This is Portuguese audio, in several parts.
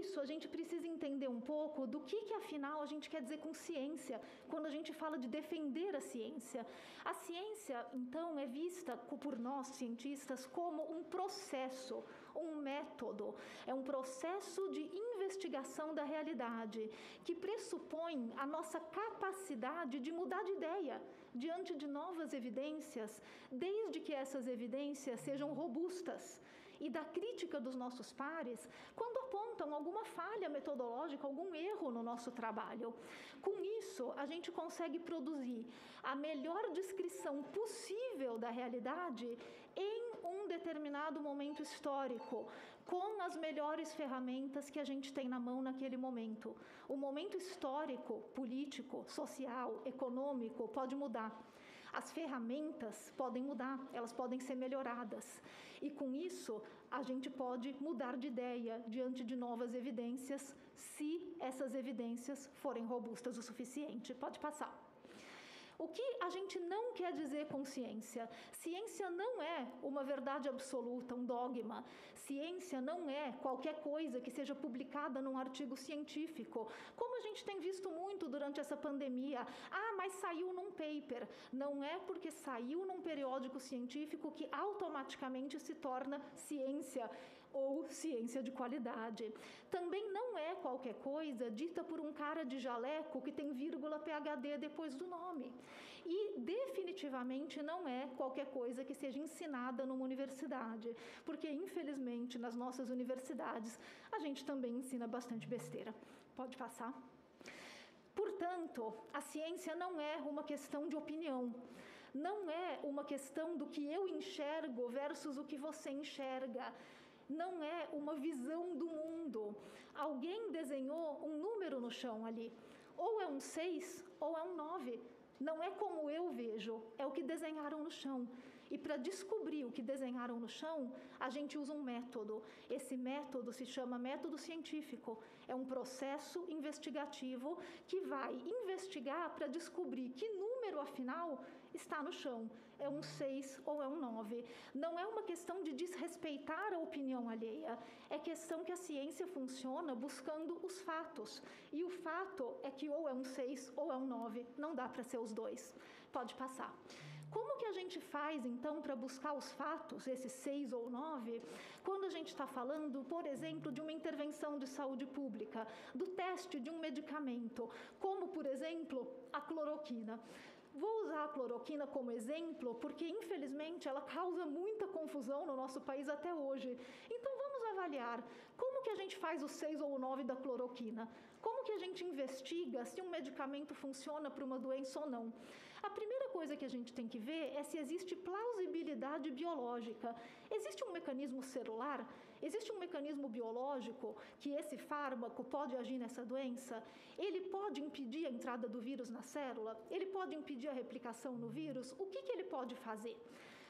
isso, a gente precisa entender um pouco do que afinal a gente quer dizer com ciência, quando a gente fala de defender a ciência. A ciência, então, é vista por nós, cientistas, como um processo, um método. É um processo de investigação da realidade, que pressupõe a nossa capacidade de mudar de ideia diante de novas evidências, desde que essas evidências sejam robustas, e da crítica dos nossos pares quando apontam alguma falha metodológica, algum erro no nosso trabalho. Com isso, a gente consegue produzir a melhor descrição possível da realidade em um determinado momento histórico, com as melhores ferramentas que a gente tem na mão naquele momento. O momento histórico, político, social, econômico pode mudar. As ferramentas podem mudar, elas podem ser melhoradas. E com isso, a gente pode mudar de ideia diante de novas evidências, se essas evidências forem robustas o suficiente. Pode passar. O que a gente não quer dizer com ciência? Ciência não é uma verdade absoluta, um dogma. Ciência não é qualquer coisa que seja publicada num artigo científico. Como a gente tem visto muito durante essa pandemia. Mas saiu num paper. Não é porque saiu num periódico científico que automaticamente se torna ciência ou ciência de qualidade. Também não é qualquer coisa dita por um cara de jaleco que tem vírgula PhD depois do nome. E definitivamente não é qualquer coisa que seja ensinada numa universidade, porque infelizmente nas nossas universidades a gente também ensina bastante besteira. Pode passar? Portanto, a ciência não é uma questão de opinião, não é uma questão do que eu enxergo versus o que você enxerga. Não é uma visão do mundo. Alguém desenhou um número no chão ali. Ou é um 6 ou é um 9. Não é como eu vejo, é o que desenharam no chão. E para descobrir o que desenharam no chão, a gente usa um método. Esse método se chama método científico. É um processo investigativo que vai investigar para descobrir que número, afinal, está no chão. É um 6 ou é um 9. Não é uma questão de desrespeitar a opinião alheia. É questão que a ciência funciona buscando os fatos. E o fato é que ou é um 6 ou é um 9. Não dá para ser os dois. Pode passar. Como que a gente faz, então, para buscar os fatos, esses 6 ou 9, quando a gente está falando, por exemplo, de uma intervenção de saúde pública, do teste de um medicamento, como, por exemplo, a cloroquina? Vou usar a cloroquina como exemplo, porque, infelizmente, ela causa muita confusão no nosso país até hoje. Então, vamos avaliar como que a gente faz o 6 ou o 9 da cloroquina. Como que a gente investiga se um medicamento funciona para uma doença ou não? A primeira coisa que a gente tem que ver é se existe plausibilidade biológica. Existe um mecanismo celular? Existe um mecanismo biológico que esse fármaco pode agir nessa doença? Ele pode impedir a entrada do vírus na célula? Ele pode impedir a replicação no vírus? O que ele pode fazer?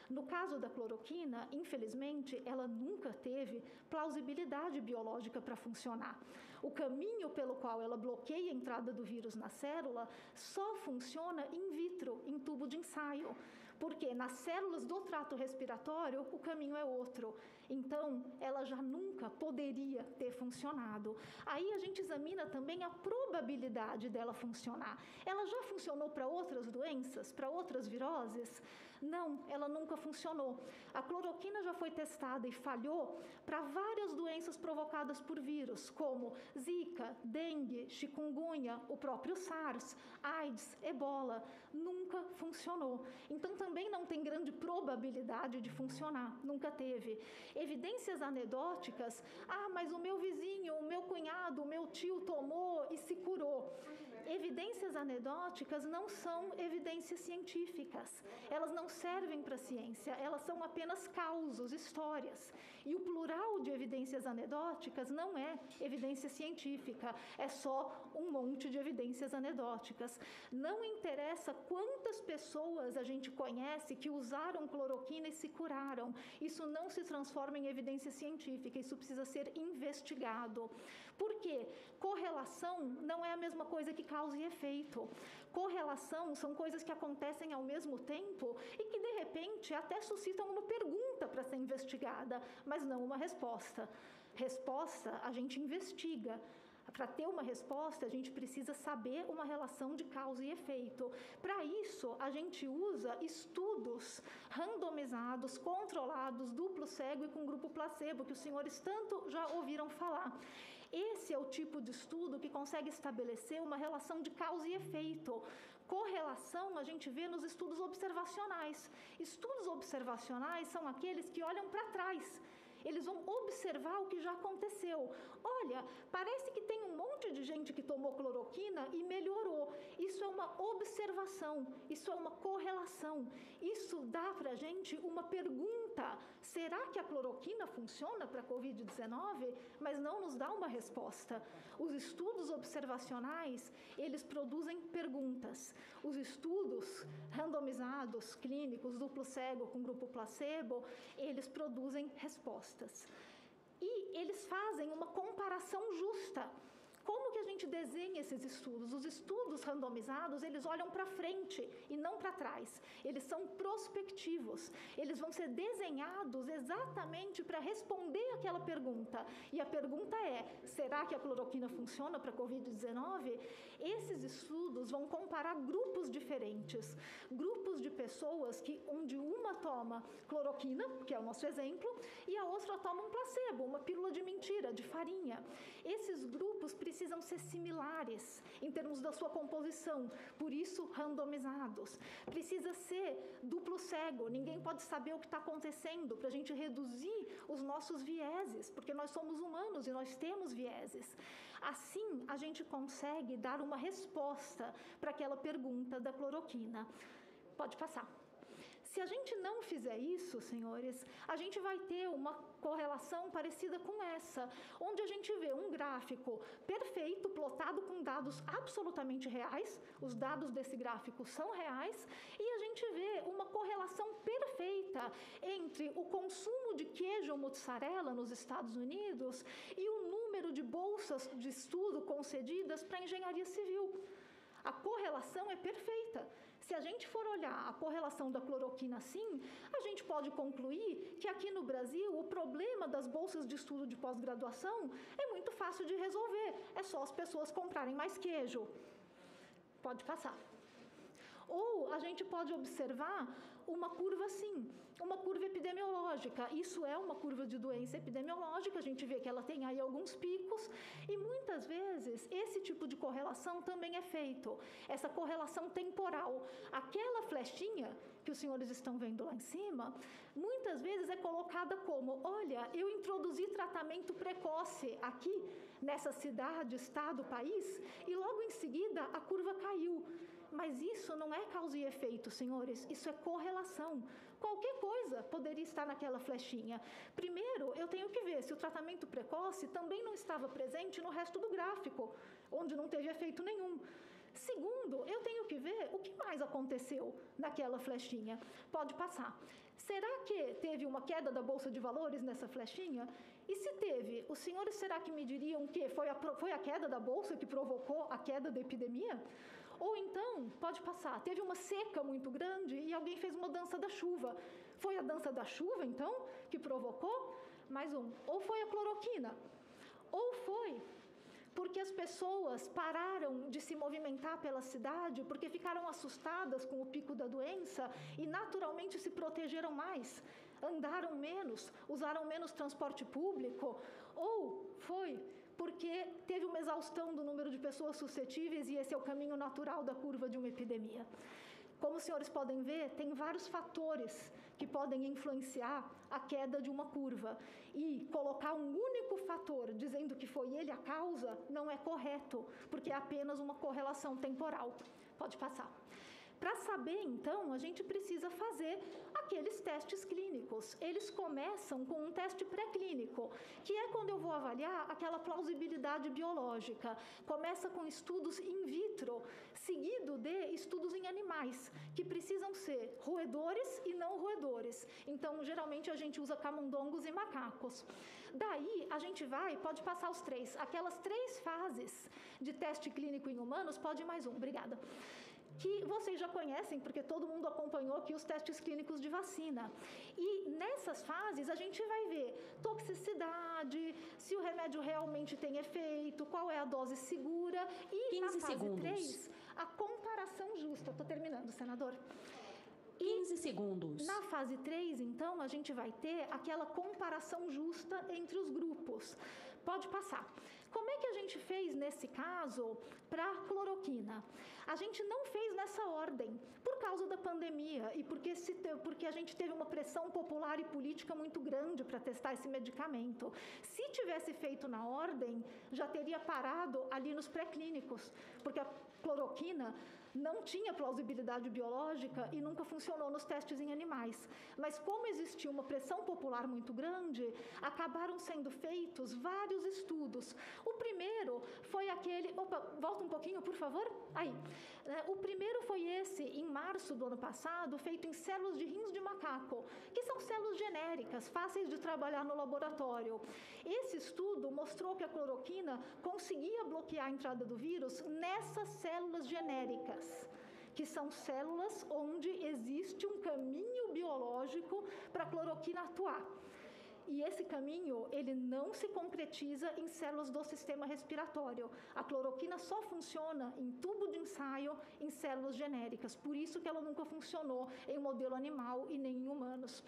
No caso da cloroquina, infelizmente, ela nunca teve plausibilidade biológica para funcionar. O caminho pelo qual ela bloqueia a entrada do vírus na célula só funciona in vitro, em tubo de ensaio, porque nas células do trato respiratório o caminho é outro. Então, ela já nunca poderia ter funcionado. Aí a gente examina também a probabilidade dela funcionar. Ela já funcionou para outras doenças, para outras viroses? Não, ela nunca funcionou. A cloroquina já foi testada e falhou para várias doenças provocadas por vírus, como Zika, dengue, chikungunya, o próprio SARS, AIDS, ebola. Nunca funcionou. Então também não tem grande probabilidade de funcionar. Nunca teve. Evidências anedóticas, mas o meu vizinho, o meu cunhado, o meu tio tomou e se curou. Evidências anedóticas não são evidências científicas. Elas não servem para a ciência, elas são apenas causos, histórias. E o plural de evidências anedóticas não é evidência científica, é só um monte de evidências anedóticas. Não interessa quantas pessoas a gente conhece que usaram cloroquina e se curaram. Isso não se transforma em evidência científica, isso precisa ser investigado. Por quê? Correlação não é a mesma coisa que causa e efeito. Correlação são coisas que acontecem ao mesmo tempo e que, de repente, até suscitam uma pergunta para ser investigada, mas não uma resposta. Resposta, a gente investiga. Para ter uma resposta, a gente precisa saber uma relação de causa e efeito. Para isso, a gente usa estudos randomizados, controlados, duplo cego e com grupo placebo, que os senhores tanto já ouviram falar. Esse é o tipo de estudo que consegue estabelecer uma relação de causa e efeito. Correlação a gente vê nos estudos observacionais. Estudos observacionais são aqueles que olham para trás. Eles vão observar o que já aconteceu. Olha, parece que tem um monte de gente que tomou cloroquina e melhorou. Isso é uma observação, isso é uma correlação. Isso dá para a gente uma pergunta. Será que a cloroquina funciona para a Covid-19? Mas não nos dá uma resposta. Os estudos observacionais, eles produzem perguntas. Os estudos randomizados, clínicos, duplo cego com grupo placebo, eles produzem respostas. E eles fazem uma comparação justa. Como que a gente desenha esses estudos? Os estudos randomizados, eles olham para frente e não para trás. Eles são prospectivos. Eles vão ser desenhados exatamente para responder aquela pergunta. E a pergunta é, será que a cloroquina funciona para a Covid-19? Esses estudos vão comparar grupos diferentes. Grupos de pessoas onde uma toma cloroquina, que é o nosso exemplo, e a outra toma um placebo, uma pílula de mentira, de farinha. Esses grupos precisam ser similares em termos da sua composição, por isso randomizados. Precisa ser duplo cego, ninguém pode saber o que está acontecendo para a gente reduzir os nossos vieses, porque nós somos humanos e nós temos vieses. Assim, a gente consegue dar uma resposta para aquela pergunta da cloroquina. Pode passar. Se a gente não fizer isso, senhores, a gente vai ter uma correlação parecida com essa, onde a gente vê um gráfico perfeito, plotado com dados absolutamente reais, os dados desse gráfico são reais, e a gente vê uma correlação perfeita entre o consumo de queijo mozzarella nos Estados Unidos e o número de bolsas de estudo concedidas para a engenharia civil. A correlação é perfeita. Se a gente for olhar a correlação da cloroquina assim, a gente pode concluir que aqui no Brasil o problema das bolsas de estudo de pós-graduação é muito fácil de resolver. É só as pessoas comprarem mais queijo. Pode passar. Ou a gente pode observar uma curva assim, uma curva epidemiológica. Isso é uma curva de doença epidemiológica, a gente vê que ela tem aí alguns picos, e muitas vezes esse tipo de correlação também é feito, essa correlação temporal. Aquela flechinha que os senhores estão vendo lá em cima, muitas vezes é colocada como, olha, eu introduzi tratamento precoce aqui, nessa cidade, estado, país, e logo em seguida a curva caiu. Mas isso não é causa e efeito, senhores, isso é correlação. Qualquer coisa poderia estar naquela flechinha. Primeiro, eu tenho que ver se o tratamento precoce também não estava presente no resto do gráfico, onde não teve efeito nenhum. Segundo, eu tenho que ver o que mais aconteceu naquela flechinha. Pode passar. Será que teve uma queda da Bolsa de Valores nessa flechinha? E se teve, os senhores será que me diriam que foi a queda da Bolsa que provocou a queda da epidemia? Ou então, pode passar, teve uma seca muito grande e alguém fez uma dança da chuva. Foi a dança da chuva, então, que provocou? Mais um. Ou foi a cloroquina? Ou foi porque as pessoas pararam de se movimentar pela cidade, porque ficaram assustadas com o pico da doença e naturalmente se protegeram mais, andaram menos, usaram menos transporte público? Ou foi porque teve uma exaustão do número de pessoas suscetíveis e esse é o caminho natural da curva de uma epidemia? Como os senhores podem ver, tem vários fatores que podem influenciar a queda de uma curva. E colocar um único fator dizendo que foi ele a causa não é correto, porque é apenas uma correlação temporal. Pode passar. Para saber, então, a gente precisa fazer aqueles testes clínicos. Eles começam com um teste pré-clínico, que é quando eu vou avaliar aquela plausibilidade biológica. Começa com estudos in vitro, seguido de estudos em animais, que precisam ser roedores e não roedores. Então, geralmente, a gente usa camundongos e macacos. Daí, a gente pode passar os três. Aquelas 3 fases de teste clínico em humanos, pode ir mais um, obrigada. que vocês já conhecem, porque todo mundo acompanhou aqui os testes clínicos de vacina. E nessas fases a gente vai ver toxicidade, se o remédio realmente tem efeito, qual é a dose segura e 15 na fase segundos. 3, a comparação justa. Estou terminando, senador. 15 segundos. Na fase 3, então, a gente vai ter aquela comparação justa entre os grupos. Pode passar. Como é que a gente fez nesse caso para a cloroquina? A gente não fez nessa ordem, por causa da pandemia e porque a gente teve uma pressão popular e política muito grande para testar esse medicamento. Se tivesse feito na ordem, já teria parado ali nos pré-clínicos, porque a cloroquina não tinha plausibilidade biológica e nunca funcionou nos testes em animais. Mas como existia uma pressão popular muito grande, acabaram sendo feitos vários estudos. O primeiro foi aquele... Opa, volta um pouquinho, por favor. Aí. O primeiro foi esse, em março do ano passado, feito em células de rins de macaco, que são células genéricas, fáceis de trabalhar no laboratório. Esse estudo mostrou que a cloroquina conseguia bloquear a entrada do vírus nessas células genéricas, que são células onde existe um caminho biológico para a cloroquina atuar. E esse caminho, ele não se concretiza em células do sistema respiratório. A cloroquina só funciona em tubo de ensaio em células genéricas. Por isso que ela nunca funcionou em modelo animal e nem em humanos.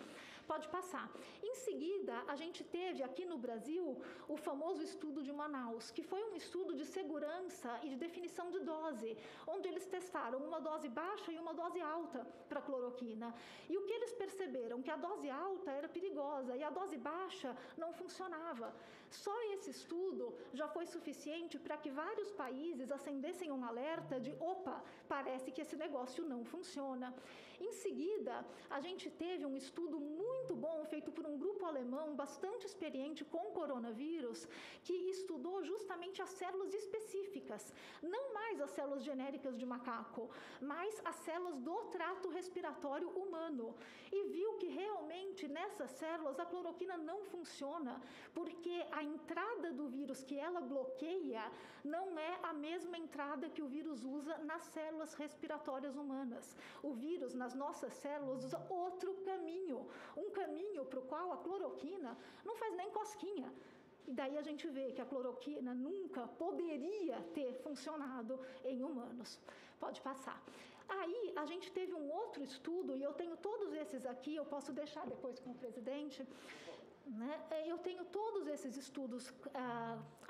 Pode passar. Em seguida, a gente teve aqui no Brasil o famoso estudo de Manaus, que foi um estudo de segurança e de definição de dose, onde eles testaram uma dose baixa e uma dose alta para a cloroquina. E o que eles perceberam? Que a dose alta era perigosa e a dose baixa não funcionava. Só esse estudo já foi suficiente para que vários países acendessem um alerta de, opa, parece que esse negócio não funciona. Em seguida, a gente teve um estudo muito bom, feito por um grupo alemão bastante experiente com coronavírus, que estudou justamente as células específicas, não mais as células genéricas de macaco, mas as células do trato respiratório humano. E viu que realmente nessas células a cloroquina não funciona, porque a entrada do vírus que ela bloqueia não é a mesma entrada que o vírus usa nas células respiratórias humanas. O vírus, nas nossas células, usa outro caminho, um caminho para o qual a cloroquina não faz nem cosquinha. E daí a gente vê que a cloroquina nunca poderia ter funcionado em humanos. Pode passar. Aí a gente teve um outro estudo, e eu tenho todos esses aqui, eu posso deixar depois com o presidente, né? Eu tenho todos esses estudos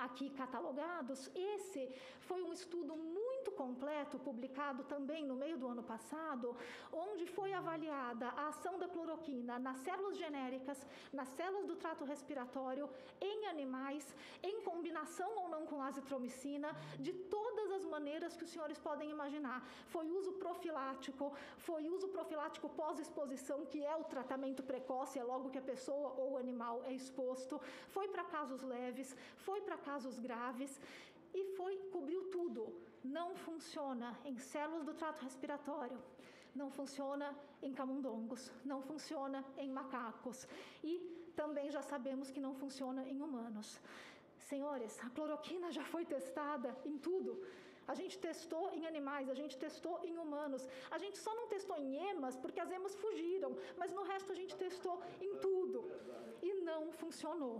aqui catalogados. Esse foi um estudo muito completo, publicado também no meio do ano passado, onde foi avaliada a ação da cloroquina nas células genéricas, nas células do trato respiratório, em animais, em combinação ou não com azitromicina, de todas as maneiras que os senhores podem imaginar. Foi uso profilático, foi uso profilático pós-exposição, que é o tratamento precoce, é logo que a pessoa ou o animal é exposto, foi para casos leves, foi para casos graves e cobriu tudo. Não funciona em células do trato respiratório, não funciona em camundongos, não funciona em macacos e também já sabemos que não funciona em humanos. Senhores, a cloroquina já foi testada em tudo. A gente testou em animais, a gente testou em humanos. A gente só não testou em emas porque as emas fugiram, mas no resto a gente testou em tudo. E não funcionou.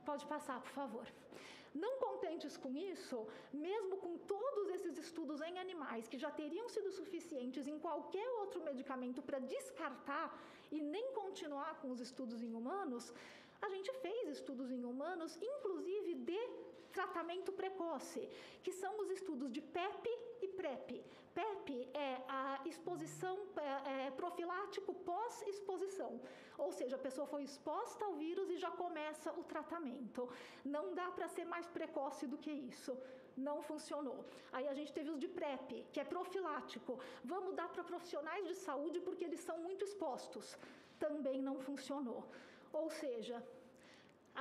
Pode passar, por favor. Não contentes com isso, mesmo com todos esses estudos em animais, que já teriam sido suficientes em qualquer outro medicamento para descartar e nem continuar com os estudos em humanos, a gente fez estudos em humanos, inclusive de tratamento precoce, que são os estudos de PEP e PrEP. PEP é a exposição profilático pós-exposição, ou seja, a pessoa foi exposta ao vírus e já começa o tratamento. Não dá para ser mais precoce do que isso. Não funcionou. Aí a gente teve os de PrEP, que é profilático. Vamos dar para profissionais de saúde porque eles são muito expostos. Também não funcionou. Ou seja,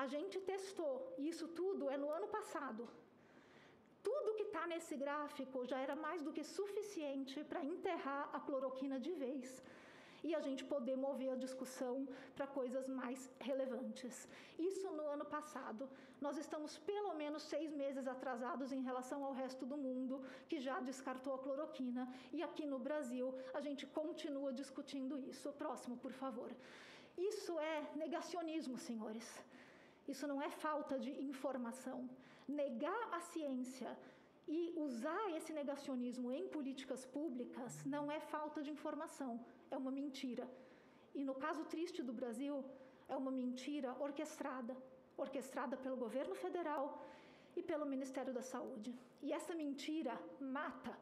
a gente testou, e isso tudo é no ano passado. Tudo que está nesse gráfico já era mais do que suficiente para enterrar a cloroquina de vez. e a gente poder mover a discussão para coisas mais relevantes. Isso no ano passado. Nós estamos pelo menos 6 meses atrasados em relação ao resto do mundo, que já descartou a cloroquina, e aqui no Brasil a gente continua discutindo isso. Próximo, por favor. Isso é negacionismo, senhores. Isso não é falta de informação. Negar a ciência e usar esse negacionismo em políticas públicas não é falta de informação, é uma mentira. E no caso triste do Brasil, é uma mentira orquestrada pelo governo federal e pelo Ministério da Saúde. E essa mentira mata,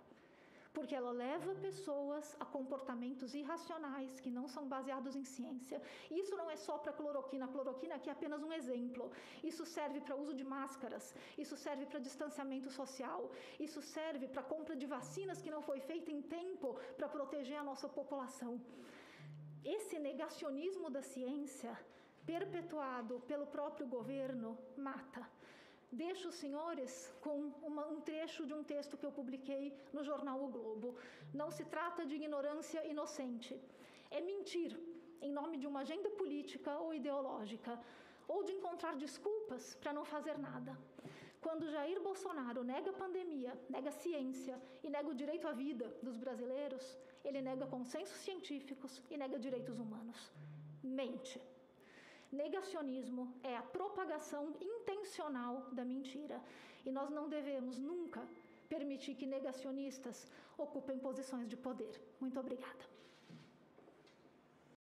porque ela leva pessoas a comportamentos irracionais que não são baseados em ciência. E isso não é só para a cloroquina aqui é apenas um exemplo. Isso serve para uso de máscaras, isso serve para distanciamento social, isso serve para compra de vacinas que não foi feita em tempo para proteger a nossa população. Esse negacionismo da ciência, perpetuado pelo próprio governo, mata. Deixo os senhores com um trecho de um texto que eu publiquei no jornal O Globo. Não se trata de ignorância inocente. É mentir em nome de uma agenda política ou ideológica, ou de encontrar desculpas para não fazer nada. Quando Jair Bolsonaro nega a pandemia, nega a ciência e nega o direito à vida dos brasileiros, ele nega consensos científicos e nega direitos humanos. Mente. Negacionismo é a propagação intencional da mentira. E nós não devemos nunca permitir que negacionistas ocupem posições de poder. Muito obrigada.